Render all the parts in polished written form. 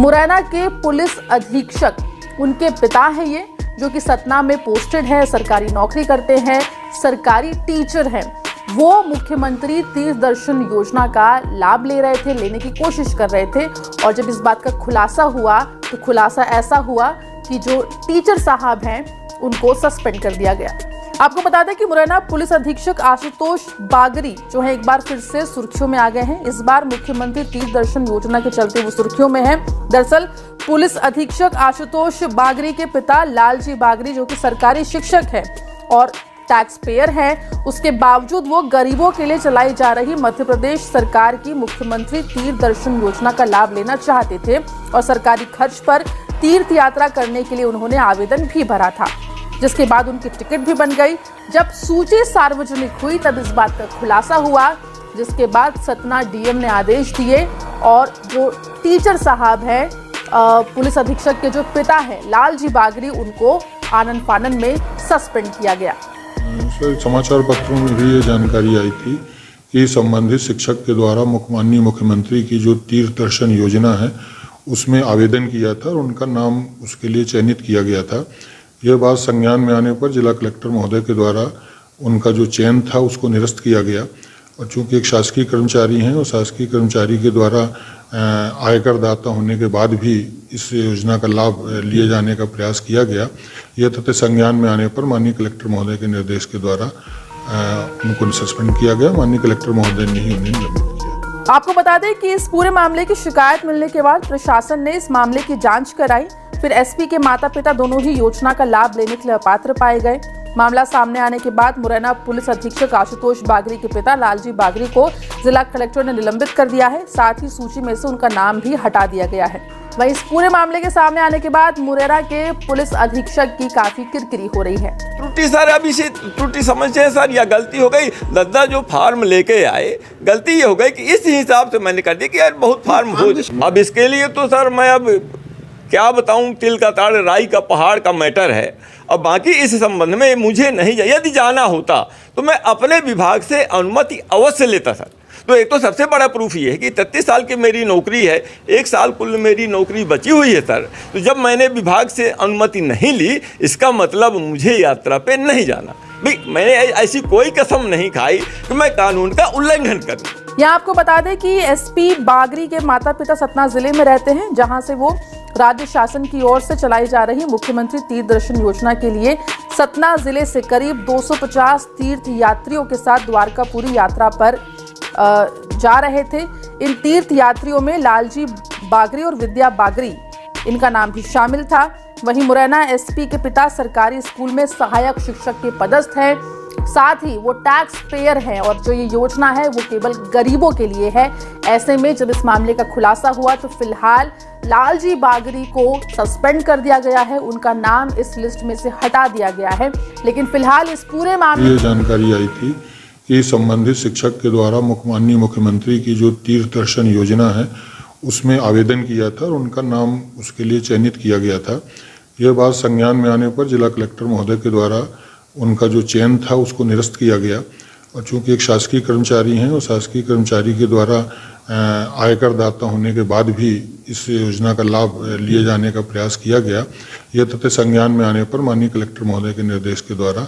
मुरैना के पुलिस अधीक्षक, उनके पिता है ये, जो कि सतना में पोस्टेड है, सरकारी नौकरी करते हैं, सरकारी टीचर हैं। वो मुख्यमंत्री तीर्थ दर्शन योजना का लाभ ले रहे थे, लेने की कोशिश कर रहे थे। और जब इस बात का खुलासा हुआ तो खुलासा ऐसा हुआ कि जो टीचर साहब हैं उनको सस्पेंड कर दिया गया। आपको बता दें कि मुरैना पुलिस अधीक्षक आशुतोष बागरी जो है एक बार फिर से सुर्खियों में आ गए हैं। इस बार मुख्यमंत्री तीर्थ दर्शन योजना के चलते वो सुर्खियों में हैं। दरअसल पुलिस अधीक्षक आशुतोष बागरी के पिता लालजी बागरी, जो कि सरकारी शिक्षक है और टैक्स पेयर है, उसके बावजूद वो गरीबों के लिए चलाई जा रही मध्य प्रदेश सरकार की मुख्यमंत्री तीर्थ दर्शन योजना का लाभ लेना चाहते थे और सरकारी खर्च पर तीर्थ यात्रा करने के लिए उन्होंने आवेदन भी भरा था, जिसके बाद उनकी टिकट भी बन गई। जब सूची सार्वजनिक हुई तब इस बात का खुलासा हुआ, जिसके बाद सतना डीएम ने आदेश दिए और जो टीचर साहब हैं, पुलिस अधीक्षक के जो पिता हैं लालजी बागरी, उनको आनन फानन में सस्पेंड किया गया। सर, समाचार पत्रों में भी ये जानकारी आई थी कि संबंधित शिक्षक के द्वारा माननीय मुख्यमंत्री की जो तीर्थ दर्शन योजना है उसमें आवेदन किया था और उनका नाम उसके लिए चयनित किया गया था। यह बात संज्ञान में आने पर जिला कलेक्टर महोदय के द्वारा उनका जो चयन था उसको निरस्त किया गया। और चूंकि एक शासकीय कर्मचारी हैं और शासकीय कर्मचारी के द्वारा आयकर दाता होने के बाद भी इस योजना का लाभ लिए जाने का प्रयास किया गया, यह तथ्य संज्ञान में आने पर माननीय कलेक्टर महोदय के निर्देश के द्वारा उनको सस्पेंड किया गया। माननीय कलेक्टर महोदय ने ही उन्हें निलंबित किया। आपको बता दें कि इस पूरे मामले की शिकायत मिलने के बाद प्रशासन ने इस मामले की जांच कराई। फिर एसपी के माता पिता दोनों ही योजना का लाभ लेने के लिए अपात्र पाए गए। मामला सामने आने के बाद मुरैना पुलिस अधीक्षक आशुतोष बागरी के पिता लालजी बागरी को जिला कलेक्टर ने निलंबित कर दिया है। साथ ही सूची में से उनका नाम भी हटा दिया गया है। वहीं इस पूरे मामले के सामने आने के बाद मुरैना के पुलिस अधीक्षक की काफी किरकिरी हो रही है। त्रुटि सर, अब इसे त्रुटि समझते हैं सर, या गलती हो गई। दादा जो फार्म लेके आए, गलती ये हो गई कि इस हिसाब से मैंने कर दिया कि यार बहुत फार्म हो। अब इसके लिए तो सर मैं अब क्या बताऊं, तिल का ताड़ राई का पहाड़ का मैटर है। अब बाकी इस संबंध में मुझे नहीं यदि जाना होता तो मैं अपने विभाग से अनुमति अवश्य लेता सर। तो एक तो सबसे बड़ा प्रूफ ये है कि 33 साल की मेरी नौकरी है, 1 साल कुल मेरी नौकरी बची हुई है सर। तो जब मैंने विभाग से अनुमति नहीं ली, इसका मतलब मुझे यात्रा पे नहीं जाना। भाई मैंने ऐसी कोई कसम नहीं खाई कि मैं कानून का उल्लंघन करूँ। यहाँ आपको बता दें कि एसपी बागरी के माता पिता सतना जिले में रहते हैं, जहां से वो राज्य शासन की ओर से चलाई जा रही मुख्यमंत्री तीर्थ दर्शन योजना के लिए सतना जिले से करीब 250 तीर्थ यात्रियों के साथ द्वारकापुरी यात्रा पर जा रहे थे। इन तीर्थ यात्रियों में लालजी बागरी और विद्या बागरी, इनका नाम भी शामिल था। वहीं मुरैना एसपी के पिता सरकारी स्कूल में सहायक शिक्षक के पदस्थ हैं। साथ ही वो टैक्स पेयर हैं और जो ये योजना है वो केवल गरीबों के लिए है। ऐसे में जब इस मामले का खुलासा हुआ तो फिलहाल लालजी बागरी को सस्पेंड कर दिया गया है, उनका नाम इस लिस्ट में से हटा दिया गया है। लेकिन फिलहाल इस पूरे मामले ये जानकारी आई थी कि संबंधित शिक्षक के द्वारा माननीय मुख्यमंत्री की जो तीर्थ दर्शन योजना है उसमें आवेदन किया था और उनका नाम उसके लिए चयनित किया गया था। यह बात संज्ञान में आने पर जिला कलेक्टर महोदय के द्वारा उनका जो चयन था उसको निरस्त किया गया। और चूंकि एक शासकीय कर्मचारी हैं और शासकीय कर्मचारी के द्वारा आयकर दाता होने के बाद भी इस योजना का लाभ लिए जाने का प्रयास किया गया, यह तथ्य संज्ञान में आने पर माननीय कलेक्टर महोदय के निर्देश के द्वारा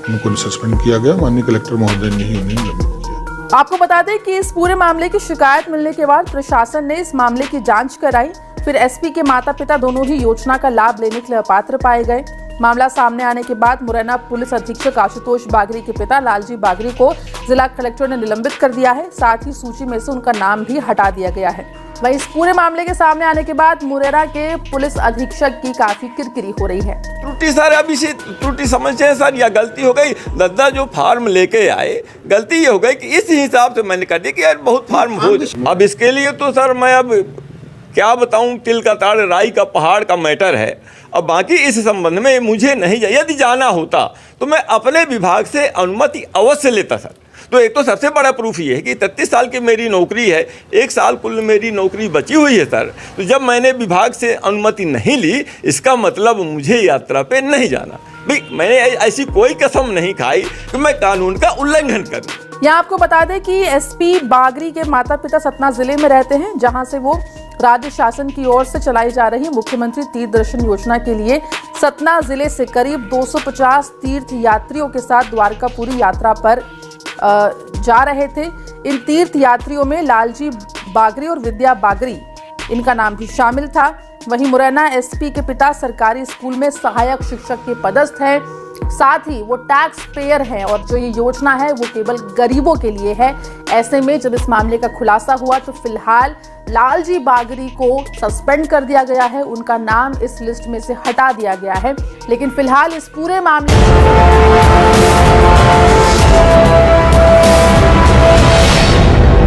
उनको सस्पेंड किया गया। माननीय कलेक्टर महोदय ने ही उन्हें निलंबित किया। आपको बता दें कि इस पूरे मामले की शिकायत मिलने के बाद प्रशासन ने इस मामले की जांच कराई। फिर एसपी के माता पिता दोनों ही योजना का लाभ लेने के लिए अपात्र पाए गए। मामला सामने आने के बाद मुरैना पुलिस अधीक्षक आशुतोष बागरी के पिता लालजी बागरी को जिला कलेक्टर ने निलंबित कर दिया है। साथ ही सूची में से उनका नाम भी हटा दिया गया है। वहीं इस पूरे मामले के सामने आने के बाद मुरैना के पुलिस अधीक्षक की काफी किरकिरी हो रही है। त्रुटि सर, अब इसे त्रुटि समझते हैं सर, या गलती हो गई। दादा जो फार्म लेके आए, गलती ये हो गई कि इस हिसाब से मैंने कर दिया कि यार बहुत फार्म हो। अब इसके लिए तो सर मैं अब क्या बताऊं, तिल का ताड़ राई का पहाड़ का मैटर है। अब बाकी इस संबंध में मुझे नहीं यदि जाना होता तो मैं अपने विभाग से अनुमति अवश्य लेता सर। तो एक तो सबसे बड़ा प्रूफ ये है कि 33 साल की मेरी नौकरी है, 1 साल कुल मेरी नौकरी बची हुई है सर। तो जब मैंने विभाग से अनुमति नहीं ली, इसका मतलब मुझे यात्रा पे नहीं जाना। भाई मैंने ऐसी कोई कसम नहीं खाई कि मैं कानून का उल्लंघन करूं। यहाँ आपको बता दें कि एसपी बागरी के माता पिता सतना जिले में रहते हैं, जहां से वो राज्य शासन की ओर से चलाई जा रही मुख्यमंत्री तीर्थ दर्शन योजना के लिए सतना जिले से करीब 250 तीर्थ यात्रियों के साथ द्वारकापुरी यात्रा पर जा रहे थे। इन तीर्थ यात्रियों में लालजी बागरी और विद्या बागरी, इनका नाम भी शामिल था। वहीं मुरैना एसपी के पिता सरकारी स्कूल में सहायक शिक्षक के पदस्थ हैं, साथ ही वो टैक्स पेयर हैं और जो ये योजना है वो केवल गरीबों के लिए है। ऐसे में जब इस मामले का खुलासा हुआ तो फिलहाल लालजी बागरी को सस्पेंड कर दिया गया है, उनका नाम इस लिस्ट में से हटा दिया गया है। लेकिन फिलहाल इस पूरे मामले